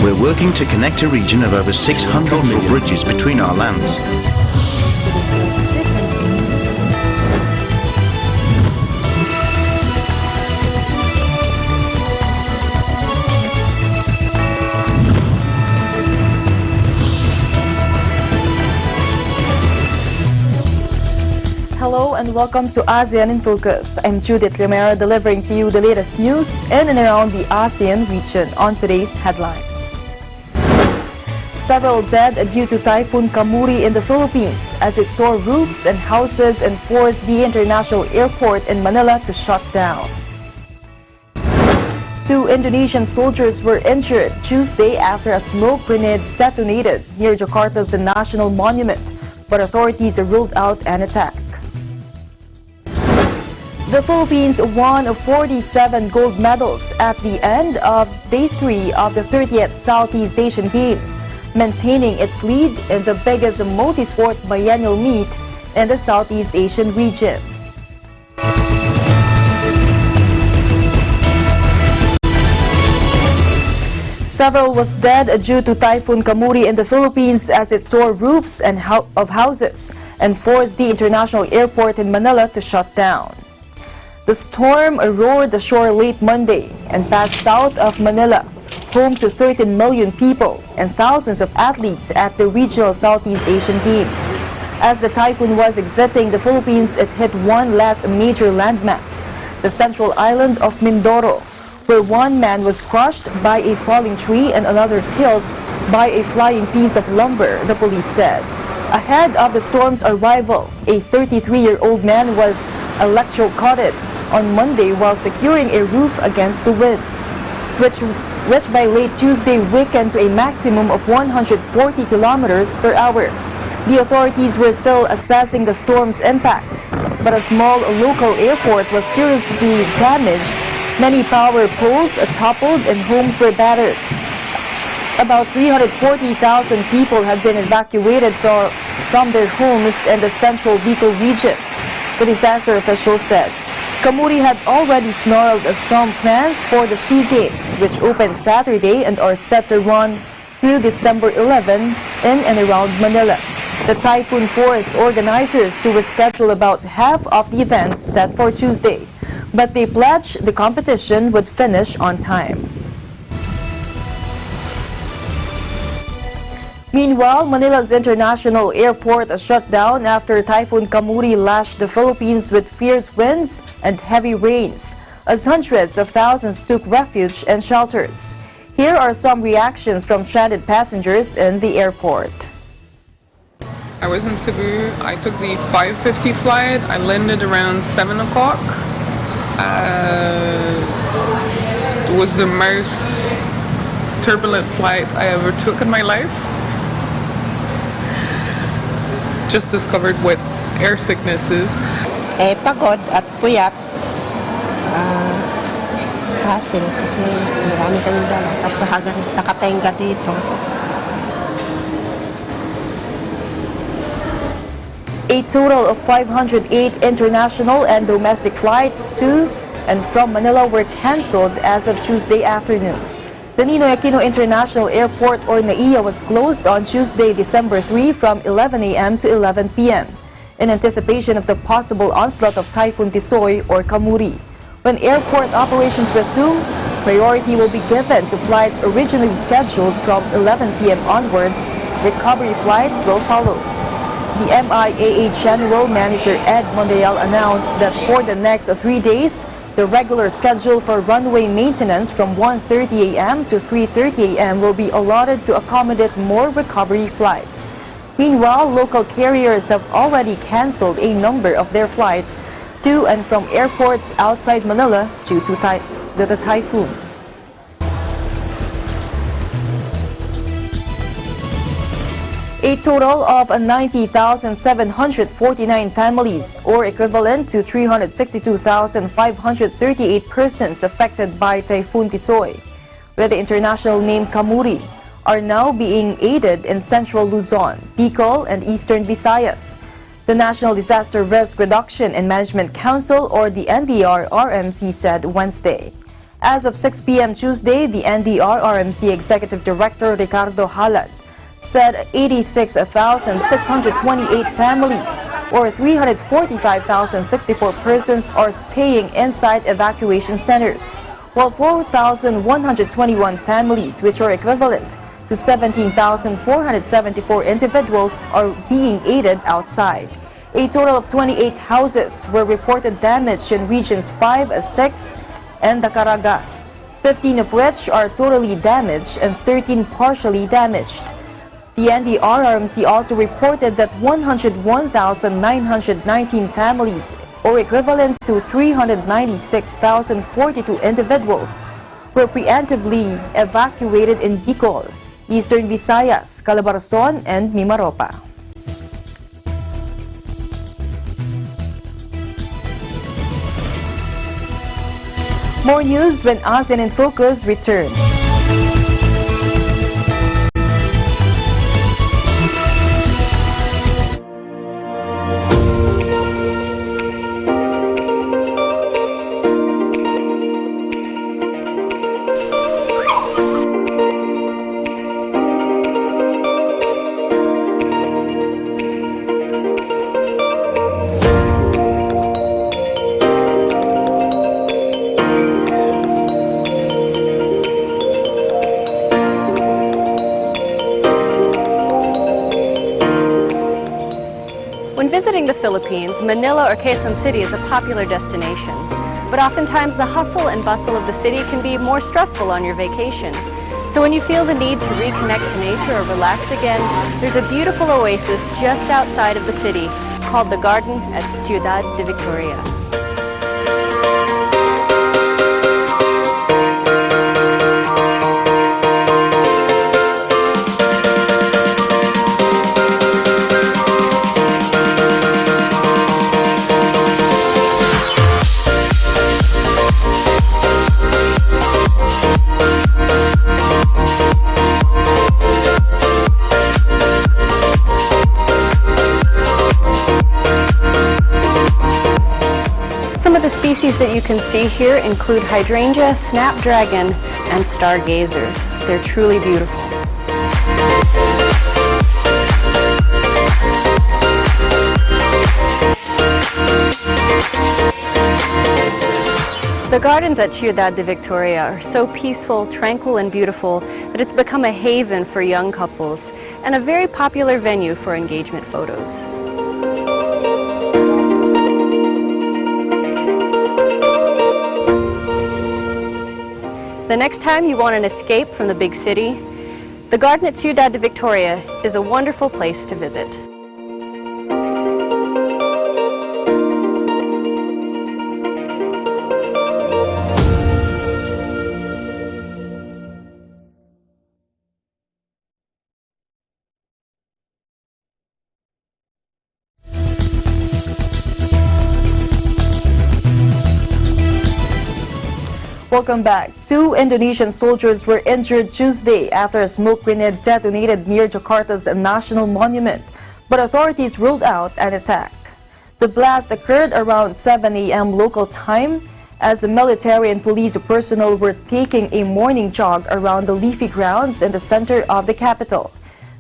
We're working to connect a region of over 600 million bridges between our lands. Hello and welcome to ASEAN in Focus. I'm Judith Limera delivering to you the latest news in and around the ASEAN region on today's headlines. Several dead due to Typhoon Kamuri in the Philippines as it tore roofs and houses and forced the international airport in Manila to shut down. 2 Indonesian soldiers were injured Tuesday after a smoke grenade detonated near Jakarta's National Monument, but authorities ruled out an attack. The Philippines won 47 gold medals at the end of Day 3 of the 30th Southeast Asian Games, maintaining its lead in the biggest multi-sport biennial meet in the Southeast Asian region. Several was dead due to Typhoon Kamuri in the Philippines as it tore roofs and of houses and forced the international airport in Manila to shut down. The storm roared ashore late Monday and passed south of Manila, home to 13 million people and thousands of athletes at the regional Southeast Asian Games. As the typhoon was exiting the Philippines, it hit one last major landmass, the central island of Mindoro, where one man was crushed by a falling tree and another killed by a flying piece of lumber, the police said. Ahead of the storm's arrival, a 33-year-old man was electrocuted on Monday while securing a roof against the winds, which by late Tuesday weakened to a maximum of 140 kilometers per hour. The authorities were still assessing the storm's impact, but a small local airport was seriously damaged. Many power poles toppled and homes were battered. About 340,000 people have been evacuated from their homes in the central Bicol region, the disaster official said. Kamuri had already snarled some plans for the SEA Games, which opened Saturday and are set to run through December 11 in and around Manila. The typhoon forced organizers to reschedule about half of the events set for Tuesday, but they pledged the competition would finish on time. Meanwhile, Manila's international airport shut down after Typhoon Kamuri lashed the Philippines with fierce winds and heavy rains, as hundreds of thousands took refuge in shelters. Here are some reactions from stranded passengers in the airport. I was in Cebu. I took the 5:50 flight. I landed around 7 o'clock. It was the most turbulent flight I ever took in my life. Just discovered what air sickness is. Pagod at puyat. Hassle kasi marami kaming dala. Tapos nakatenga dito. A total of 508 international and domestic flights to and from Manila were canceled as of Tuesday afternoon. The Ninoy Aquino International Airport or NAIA was closed on Tuesday, December 3 from 11 a.m. to 11 p.m. in anticipation of the possible onslaught of Typhoon Tisoy or Kamuri. When airport operations resume, priority will be given to flights originally scheduled from 11 p.m. onwards. Recovery flights will follow. The MIAA General Manager Ed Monreal announced that for the next 3 days, the regular schedule for runway maintenance from 1:30 a.m. to 3:30 a.m. will be allotted to accommodate more recovery flights. Meanwhile, local carriers have already canceled a number of their flights to and from airports outside Manila due to the typhoon. A total of 90,749 families, or equivalent to 362,538 persons affected by Typhoon Tisoy, with the international name Kamuri, are now being aided in central Luzon, Bicol, and eastern Visayas. The National Disaster Risk Reduction and Management Council, or the NDR-RMC, said Wednesday. As of 6 p.m. Tuesday, the NDR-RMC Executive Director Ricardo Halad said 86,628 families, or 345,064 persons, are staying inside evacuation centers, while 4,121 families, which are equivalent to 17,474 individuals, are being aided outside. A total of 28 houses were reported damaged in regions 5, 6, and the Caraga, 15 of which are totally damaged and 13 partially damaged. The NDR-RMC also reported that 101,919 families, or equivalent to 396,042 individuals, were preemptively evacuated in Bicol, Eastern Visayas, Calabarzon, and Mimaropa. More news when ASEAN in Focus returns. When visiting the Philippines, Manila or Quezon City is a popular destination. But oftentimes the hustle and bustle of the city can be more stressful on your vacation. So when you feel the need to reconnect to nature or relax again, there's a beautiful oasis just outside of the city called the Garden at Ciudad de Victoria. Some of the species that you can see here include hydrangea, snapdragon, and stargazers. They're truly beautiful. The gardens at Ciudad de Victoria are so peaceful, tranquil, and beautiful that it's become a haven for young couples and a very popular venue for engagement photos. The next time you want an escape from the big city, the garden at Ciudad de Victoria is a wonderful place to visit. Welcome back. 2 Indonesian soldiers were injured Tuesday after a smoke grenade detonated near Jakarta's National Monument, but authorities ruled out an attack. The blast occurred around 7 a.m. local time as the military and police personnel were taking a morning jog around the leafy grounds in the center of the capital.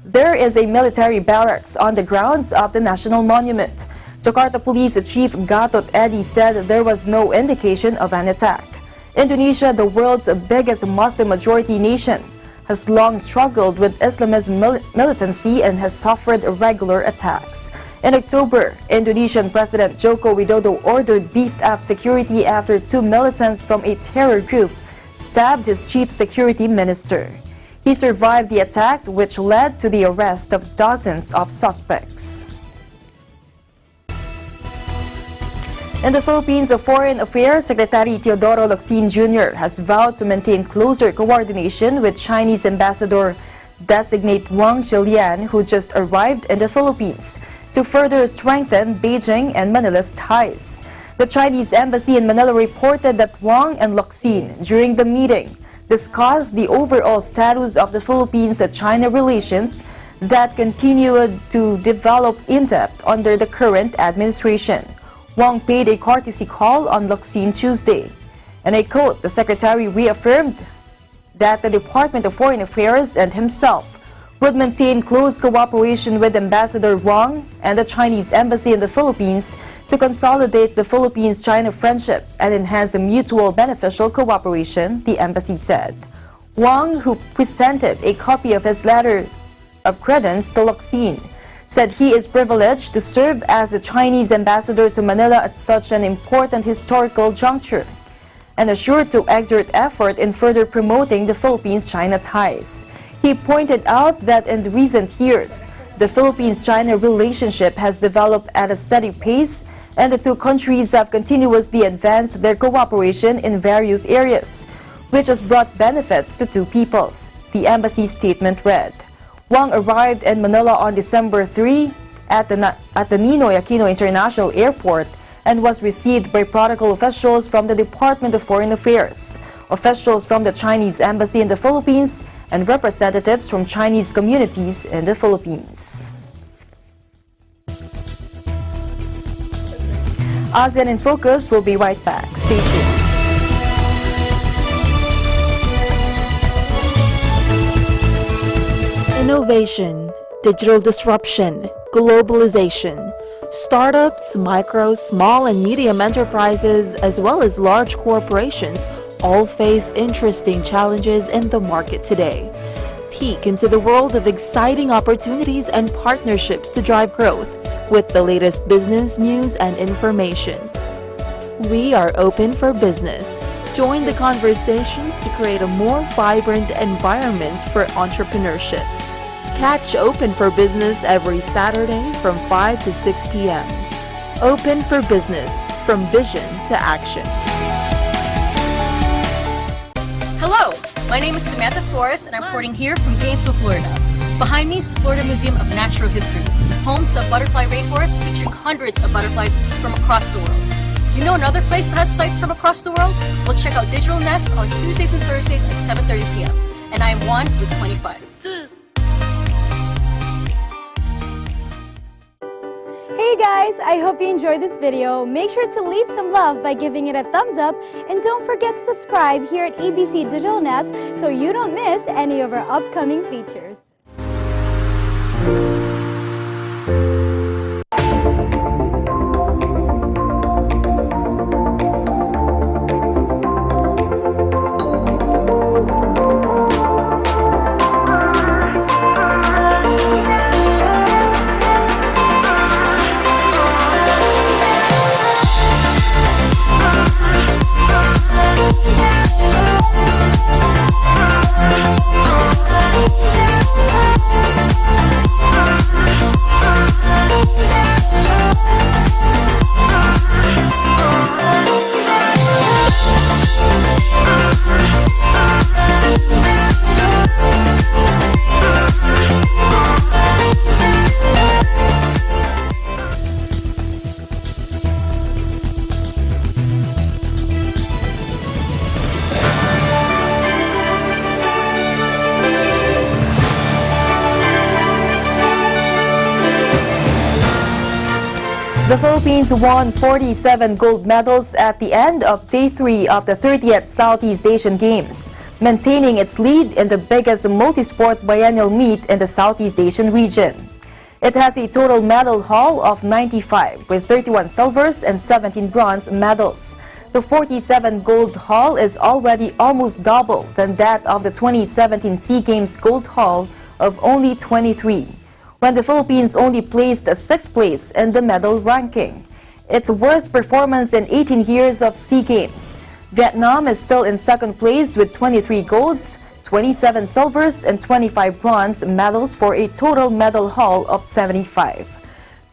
There is a military barracks on the grounds of the National Monument. Jakarta Police Chief Gatot Edi said there was no indication of an attack. Indonesia, the world's biggest Muslim-majority nation, has long struggled with Islamist militancy and has suffered irregular attacks. In October, Indonesian President Joko Widodo ordered beefed-up security after 2 militants from a terror group stabbed his chief security minister. He survived the attack, which led to the arrest of dozens of suspects. In the Philippines, the Foreign Affairs Secretary Teodoro Locsin Jr. has vowed to maintain closer coordination with Chinese Ambassador-designate Wang Zhilian, who just arrived in the Philippines, to further strengthen Beijing and Manila's ties. The Chinese embassy in Manila reported that Wang and Locsin, during the meeting, discussed the overall status of the Philippines-China relations that continued to develop in-depth under the current administration. Wang paid a courtesy call on Locsin Tuesday. In a quote, the secretary reaffirmed that the Department of Foreign Affairs and himself would maintain close cooperation with Ambassador Wang and the Chinese Embassy in the Philippines to consolidate the Philippines-China friendship and enhance the mutual beneficial cooperation, the embassy said. Wang, who presented a copy of his letter of credence to Locsin, said he is privileged to serve as the Chinese ambassador to Manila at such an important historical juncture, and assured to exert effort in further promoting the Philippines-China ties. He pointed out that in recent years, the Philippines-China relationship has developed at a steady pace, and the two countries have continuously advanced their cooperation in various areas, which has brought benefits to two peoples, the embassy statement read. Wang arrived in Manila on December 3 at the Ninoy Aquino International Airport and was received by protocol officials from the Department of Foreign Affairs, officials from the Chinese Embassy in the Philippines, and representatives from Chinese communities in the Philippines. ASEAN in Focus will be right back. Stay tuned. Innovation, digital disruption, globalization. Startups, micro, small and medium enterprises, as well as large corporations all face interesting challenges in the market today. Peek into the world of exciting opportunities and partnerships to drive growth with the latest business news and information. We are open for business. Join the conversations to create a more vibrant environment for entrepreneurship. Catch Open for Business every Saturday from 5 to 6 p.m. Open for Business, from vision to action. Hello, my name is Samantha Suarez and I'm reporting here from Gainesville, Florida. Behind me is the Florida Museum of Natural History, home to a butterfly rainforest featuring hundreds of butterflies from across the world. Do you know another place that has sites from across the world? Well, check out Digital Nest on Tuesdays and Thursdays at 7:30 p.m. And I am one with 25. Hey guys, I hope you enjoyed this video. Make sure to leave some love by giving it a thumbs up, and don't forget to subscribe here at ABC Digital Nest so you don't miss any of our upcoming features. The Philippines won 47 gold medals at the end of Day 3 of the 30th Southeast Asian Games, maintaining its lead in the biggest multi-sport biennial meet in the Southeast Asian region. It has a total medal haul of 95, with 31 silvers and 17 bronze medals. The 47 gold haul is already almost double than that of the 2017 SEA Games gold haul of only 23. When the Philippines only placed 6th place in the medal ranking, its worst performance in 18 years of SEA Games. Vietnam is still in 2nd place with 23 golds, 27 silvers, and 25 bronze medals for a total medal haul of 75.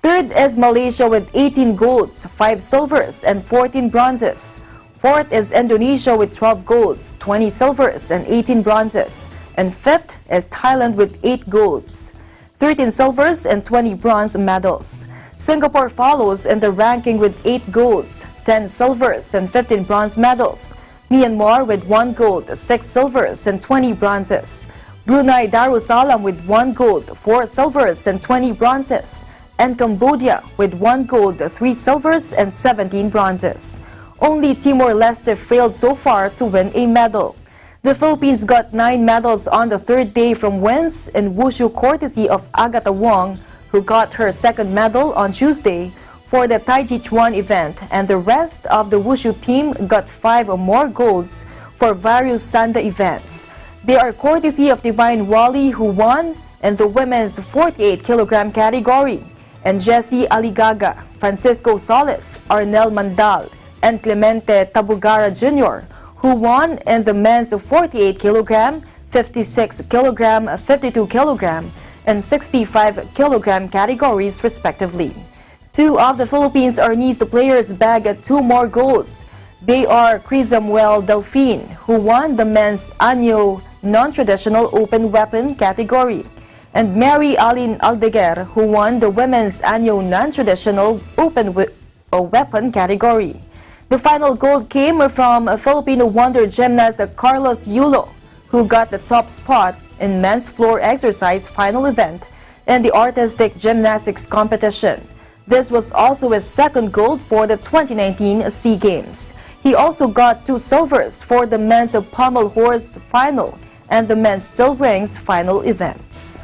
3rd is Malaysia with 18 golds, 5 silvers, and 14 bronzes. 4th is Indonesia with 12 golds, 20 silvers, and 18 bronzes. And 5th is Thailand with 8 golds, 13 silvers, and 20 bronze medals. Singapore follows in the ranking with 8 golds, 10 silvers, and 15 bronze medals. Myanmar with 1 gold, 6 silvers, and 20 bronzes. Brunei Darussalam with 1 gold, 4 silvers, and 20 bronzes. And Cambodia with 1 gold, 3 silvers, and 17 bronzes. Only Timor-Leste failed so far to win a medal. The Philippines got 9 medals on the third day from wins in wushu courtesy of Agatha Wong, who got her second medal on Tuesday for the Taijichuan event, and the rest of the wushu team got 5 or more golds for various Sanda events. They are courtesy of Divine Wally, who won in the women's 48-kilogram category, and Jessie Aligaga, Francisco Solis, Arnel Mandal, and Clemente Tabugara Jr., who won in the men's 48-kilogram, 56-kilogram, 52-kilogram, and 65-kilogram categories respectively. 2 of the Philippines' Arnis players bagged 2 more golds. They are Crisamuel Delfin, who won the men's Anyo non-traditional open weapon category, and Mary Aline Aldeguer, who won the women's Anyo non-traditional open weapon category. The final gold came from Filipino wonder gymnast Carlos Yulo, who got the top spot in men's floor exercise final event in the artistic gymnastics competition. This was also his second gold for the 2019 SEA Games. He also got 2 silvers for the men's pommel horse final and the men's still rings final events.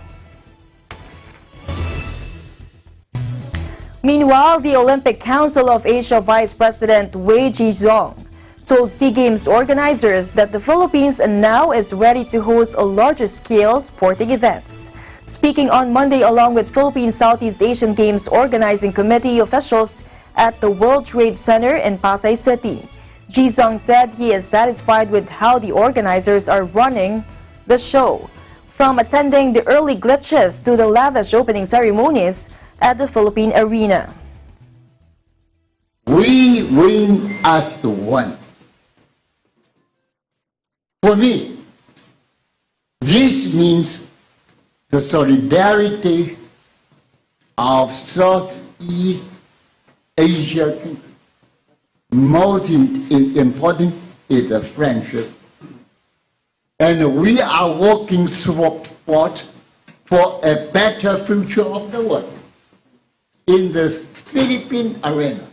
Meanwhile, the Olympic Council of Asia Vice President Wei Jizong told SEA Games organizers that the Philippines now is ready to host a larger-scale sporting events. Speaking on Monday along with Philippine Southeast Asian Games Organizing Committee officials at the World Trade Center in Pasay City, Jizong said he is satisfied with how the organizers are running the show, from attending the early glitches to the lavish opening ceremonies at the Philippine Arena. We win as one. For me, this means the solidarity of Southeast Asia countries. Most important is the friendship. And we are working toward for a better future of the world in the Philippine arena.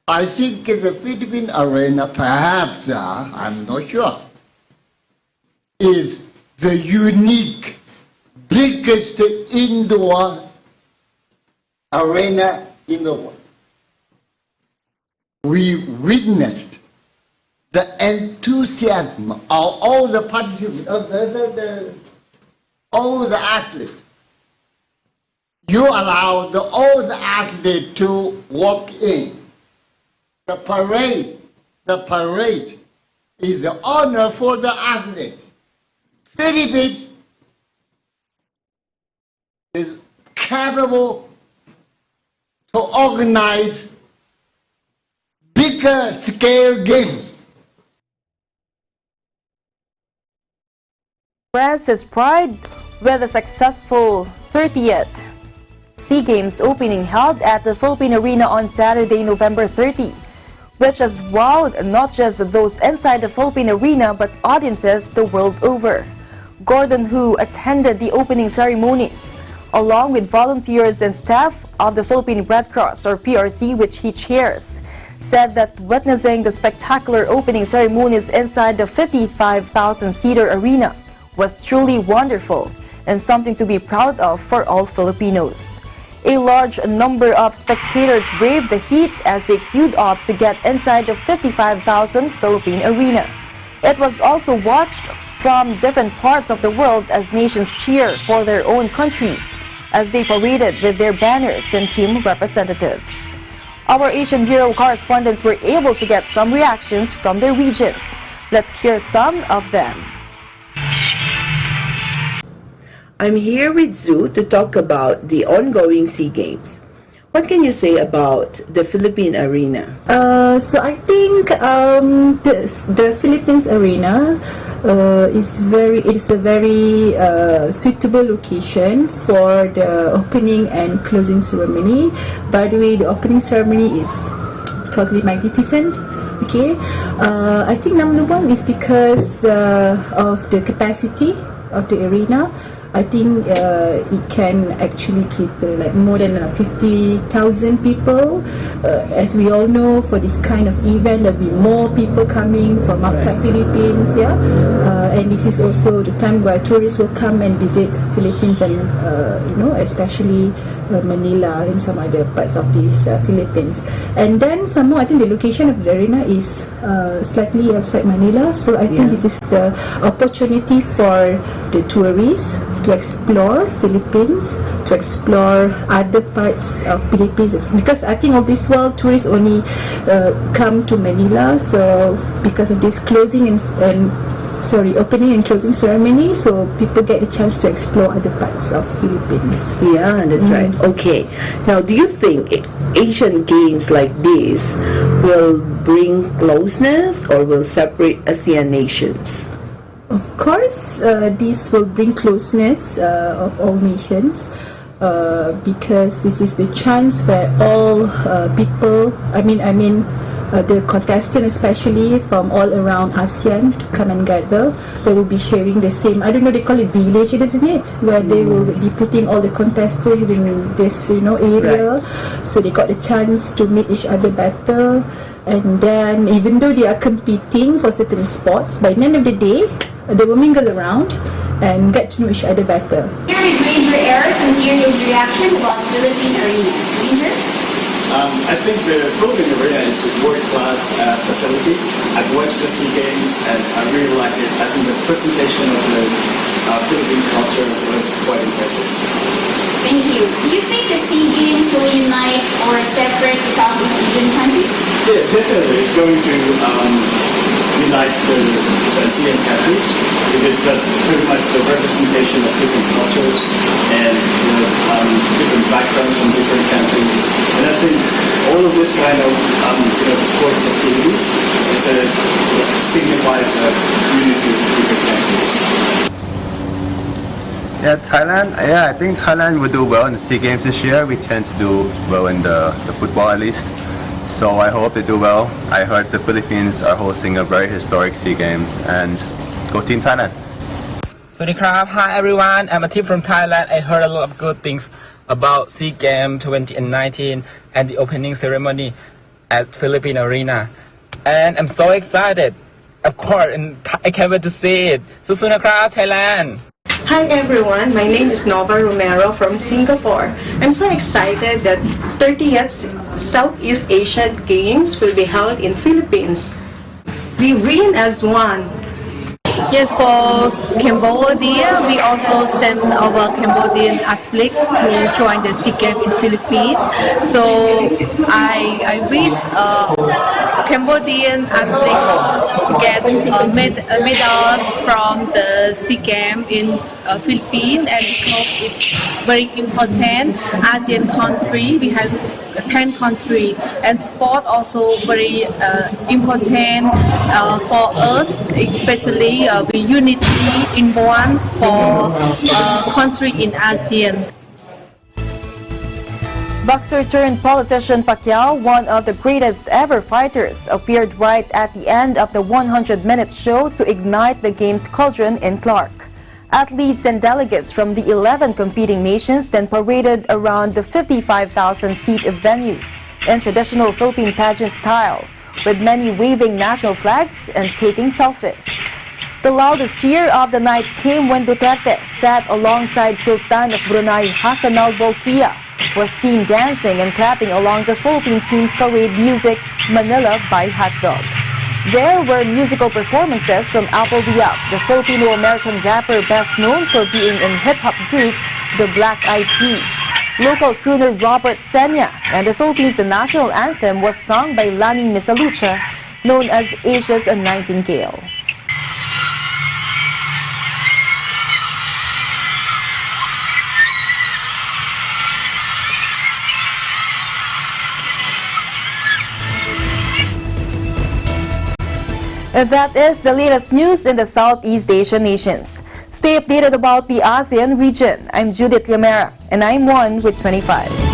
I think the Philippine arena, perhaps, I'm not sure, is the unique, biggest indoor arena in the world. We witnessed the enthusiasm of all the participants, all the athletes. You allow all the athletes to walk in. The parade is the honor for the athletes. Philippines is capable to organize bigger scale games. Expressed his pride with a successful 30th SEA Games opening held at the Philippine Arena on Saturday, November 30, which has wowed not just those inside the Philippine Arena but audiences the world over. Gordon, who attended the opening ceremonies, along with volunteers and staff of the Philippine Red Cross, or PRC, which he chairs, said that witnessing the spectacular opening ceremonies inside the 55,000-seater arena was truly wonderful and something to be proud of for all Filipinos. A large number of spectators braved the heat as they queued up to get inside the 55,000 Philippine arena. It was also watched from different parts of the world as nations cheer for their own countries as they paraded with their banners and team representatives. Our Asian Bureau correspondents were able to get some reactions from their regions. Let's hear some of them. I'm here with Zu to talk about the ongoing SEA Games. What can you say about the Philippine arena? So I think the Philippines arena is a very suitable location for the opening and closing ceremony. By the way, the opening ceremony is totally magnificent. Okay, I think number one is because of the capacity of the arena. I think it can actually cater like more than 50,000 people. As we all know, for this kind of event, there'll be more people coming from outside Philippines, yeah. And this is also the time where tourists will come and visit Philippines, and especially Manila and some other parts of these Philippines. And then some more, I think the location of the arena is slightly outside Manila, so I think this is the opportunity for the tourists to explore Philippines, to explore other parts of Philippines, because I think all this while tourists only come to Manila, so because of this opening and closing ceremony, so people get a chance to explore other parts of Philippines. Yeah, that's right. Okay. Now, do you think Asian games like this will bring closeness or will separate ASEAN nations? Of course, this will bring closeness of all nations, because this is the chance where all people, the contestants especially from all around ASEAN to come and gather. They will be sharing the same, I don't know, they call it village, isn't it? Where they will be putting all the contestants in this, area. Right. So they got the chance to meet each other better. And then even though they are competing for certain sports, by the end of the day, they will mingle around and get to know each other better. Here with Ranger Eric and hear his reaction about Philippine Arena. Ranger? I think the Philippine Arena is a world-class facility. I've watched the SEA Games and I really like it. I think the presentation of the Philippine culture was quite impressive. Thank you. Do you think the SEA Games will unite or separate the Southeast Asian countries? Yeah, definitely. It's going to unite the ASEAN countries, because that's pretty much the representation of different cultures and different backgrounds from different countries. And I think all of this kind of sports activities signifies unity of different countries. Yeah, Thailand. I think Thailand will do well in the SEA Games this year. We tend to do well in the football at least. So I hope they do well. I heard the Philippines are hosting a very historic SEA Games, and go Team Thailand. Hi everyone, I'm a team from Thailand. I heard a lot of good things about SEA Games 2019 and the opening ceremony at Philippine Arena. And I'm so excited, of course, and I can't wait to see it. Susunakrab, Thailand! Hi everyone, my name is Nova Romero from Singapore. I'm so excited that 30th Southeast Asian Games will be held in Philippines. We win as one. Yes, for Cambodia, we also send our Cambodian athletes to join the SEA Games in Philippines. So I wish Cambodian athletes get medals from the SEA Games in Philippines, and because it's very important ASEAN country, we have 10 countries, and sport also very important for us, especially we unity in one for country in ASEAN. Boxer turned politician Pacquiao, one of the greatest ever fighters, appeared right at the end of the 100-minute show to ignite the game's cauldron in Clark. Athletes and delegates from the 11 competing nations then paraded around the 55,000-seat venue in traditional Philippine pageant style, with many waving national flags and taking selfies. The loudest cheer of the night came when Duterte sat alongside Sultan of Brunei Hassan al-Bolkiah, was seen dancing and clapping along the Philippine team's parade music, Manila by Hot Dog. There were musical performances from Apple Diab, the Filipino-American rapper best known for being in hip-hop group The Black Eyed Peas. Local crooner Robert Senya, and the Philippines' national anthem was sung by Lani Misalucha, known as Asia's Nightingale. And that is the latest news in the Southeast Asian nations. Stay updated about the ASEAN region. I'm Judith Yamera, and I'm 1 with 25.